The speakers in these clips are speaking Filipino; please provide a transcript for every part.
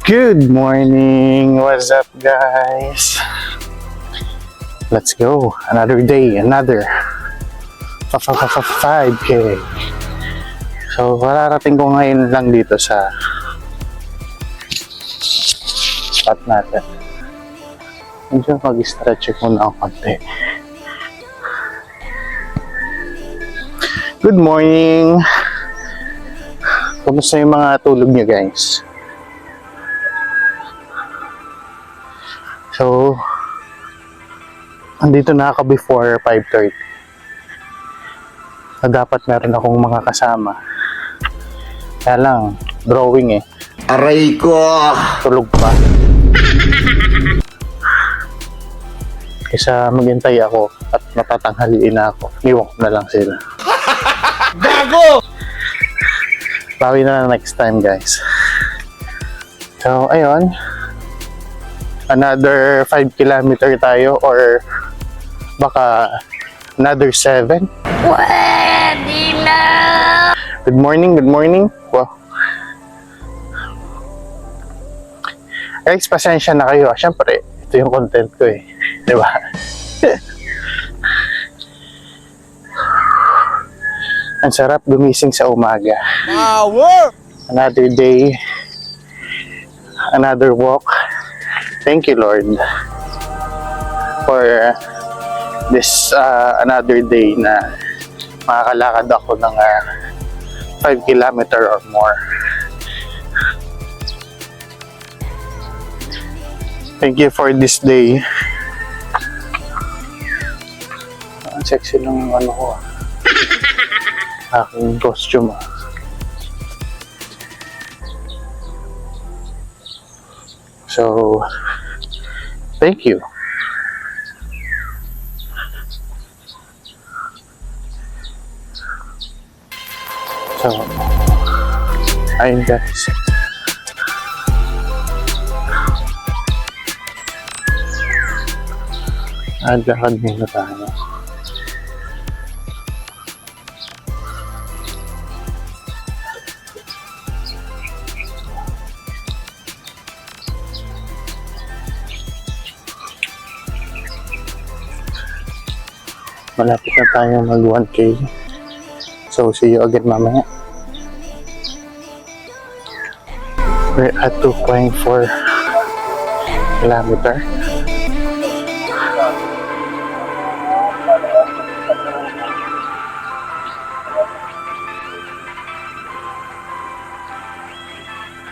Good morning! What's up, guys? Let's go. Another day, another 5K. So, kararating ko ngayon lang dito sa spot natin. Medyo mag-stretch muna ang konti. Good morning! Kumusta yung mga tulog niyo, guys? So, andito na ako before 5:30. Na dapat meron akong mga kasama. Kaya lang, drawing eh. Aray ko! Tulog pa. Kaysa maghintay ako at matatanghaliin na ako, iwan ko na lang sila. Gago! Bawi na next time, guys. So, ayun. Another 5 kilometer tayo or baka another 7. Pwede na! Good morning, good morning. Wow. Guys, pasensya na kayo. Siyempre, ito yung content ko eh. Di ba? Ang sarap gumising sa umaga. Power! Another day, another walk. Thank you, Lord, for this another day na makakalakad ako ng 5 kilometer or more. Thank you for this day. Ang sexy ng ano ko aking costume So, thank you. So, ayun guys. Lakad muna tayo. Malapit na tayo mag 1K. So, see you again mamaya. We're at 2.4 kilometer.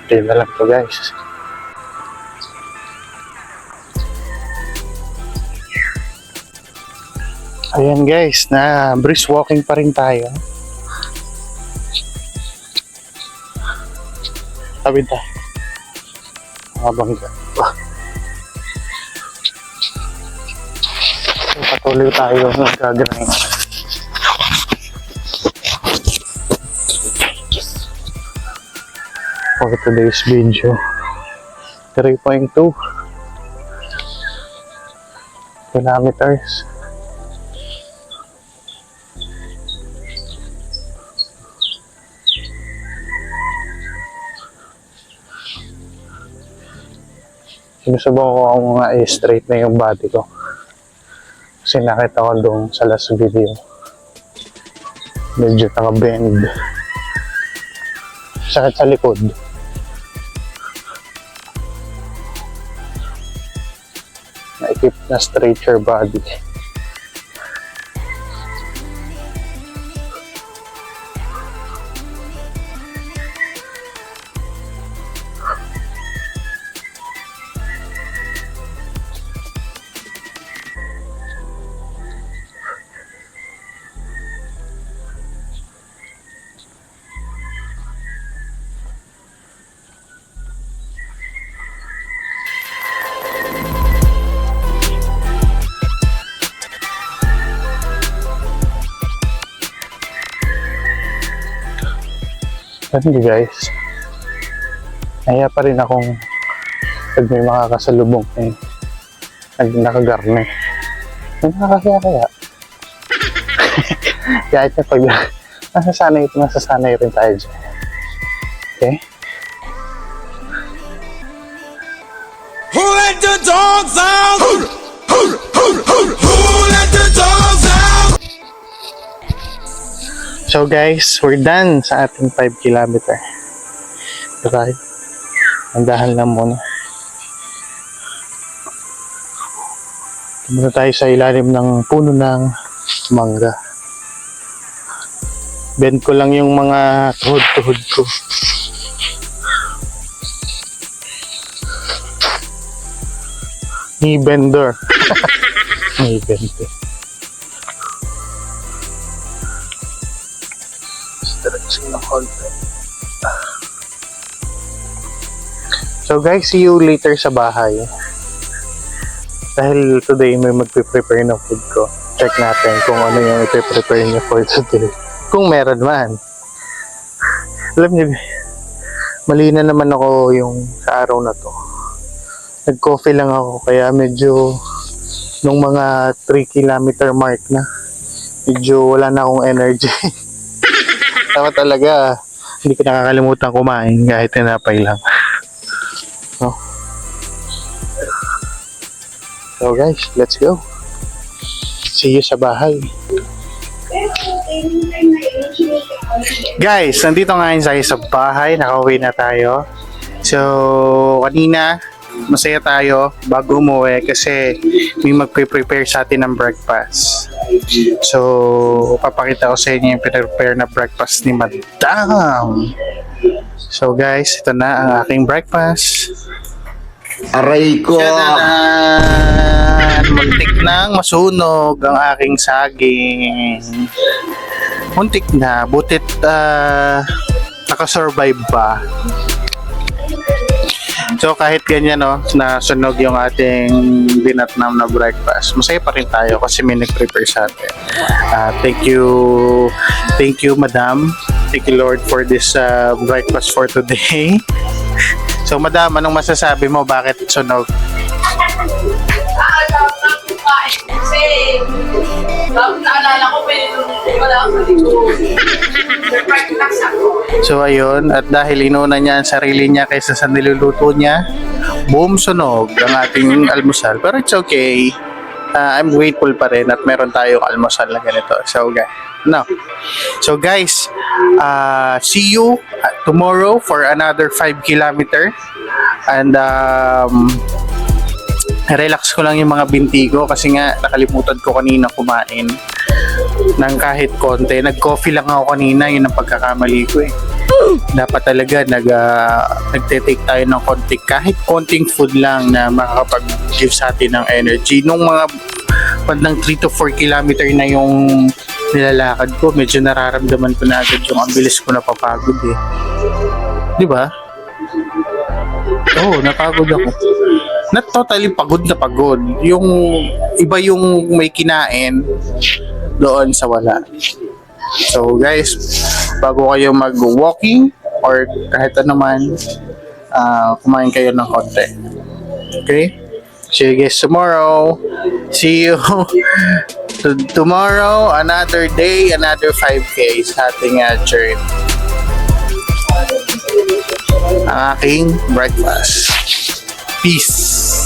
Okay na lang to, guys. Ayan guys, na brisk walking pa rin tayo. Sabi tayo. Mabangga. Patuloy tayo nag-grind. For today's video, 3.2 kilometers. Sinusubukan ko ang mga i-straight na yung body ko. Kasi nakita ko doon sa last video. Medyo naka-bend. Sakit sa likod. Na-keep na straight your body. Hindi guys, naya pa rin akong pag may makakasalubong eh, nakagarne. Nakakahiya kaya. Kaya ito pag nasasanay rin tayo dyan. Okay? dogs out? Who let the dogs out? So guys, we're done sa ating 5 kilometer. Diba? Andahan lang muna. Muna tayo sa ilalim ng puno ng mangga. Bend ko lang yung mga tuhod-tuhod ko. Knee bender. Knee bender. Stretching ng konti. So guys, see you later sa bahay. Dahil today may magpe-prepare ng food ko. Check natin kung ano yung ipe-prepare niya for today. Kung meron man. Alam niyo, mali na naman ako yung sa araw na to. Nag-coffee lang ako kaya medyo nung mga 3 kilometer mark na medyo wala na akong energy. Tama talaga, hindi ko nakakalimutan kumain kahit tinapay lang. So guys, let's go. See you sa bahay. Guys, nandito ngayon tayo sa bahay. Nakauwi na tayo. So, kanina, masaya tayo bago umuwi kasi may magpe-prepare sa atin ng breakfast. So, papakita ko sa inyo yung prepare na breakfast ni Madam. So guys, ito na ang aking breakfast. Aray ko. Tadaan! Muntik nang masunog ang aking saging. Muntik na, butit nakasurvive pa. So kahit ganyan no, nasunog yung ating dinatnam na breakfast, masaya pa rin tayo kasi may nag-prepare sa atin. Thank you Madam. Thank you Lord for this breakfast for today. So Madam, anong masasabi mo? Bakit sunog? Kasi, bago naalala ko, pwede nung wala akong maligo. Surprise relax ako. So ayun, at dahil inuna niya ang sarili niya kaysa sa niluluto niya, boom, sunog ang ating almusal. Pero it's okay. I'm grateful pa rin at meron tayong almusal na ganito. So guys, see you tomorrow for another 5 kilometer. And relax ko lang yung mga binti ko kasi nga nakalimutan ko kanina kumain ng kahit konti. Nag-coffee lang ako kanina, yun ang pagkakamali ko eh. Dapat talaga nagte-take tayo ng konti, kahit konting food lang na makakapag-give sa atin ng energy. Nung mga bandang 3 to 4 kilometer na yung nilalakad ko, medyo nararamdaman ko na agad yung ang bilis ko napapagod eh. Di ba? Oo, napagod ako. Not totally pagod na pagod. Yung iba yung may kinain doon sa wala. So guys, bago kayo mag-walking or kahit ano man, kumain kayo ng konti. Okay? See you guys tomorrow. See you tomorrow. Another day, another 5K sa ating journey. Ang aking breakfast. Peace.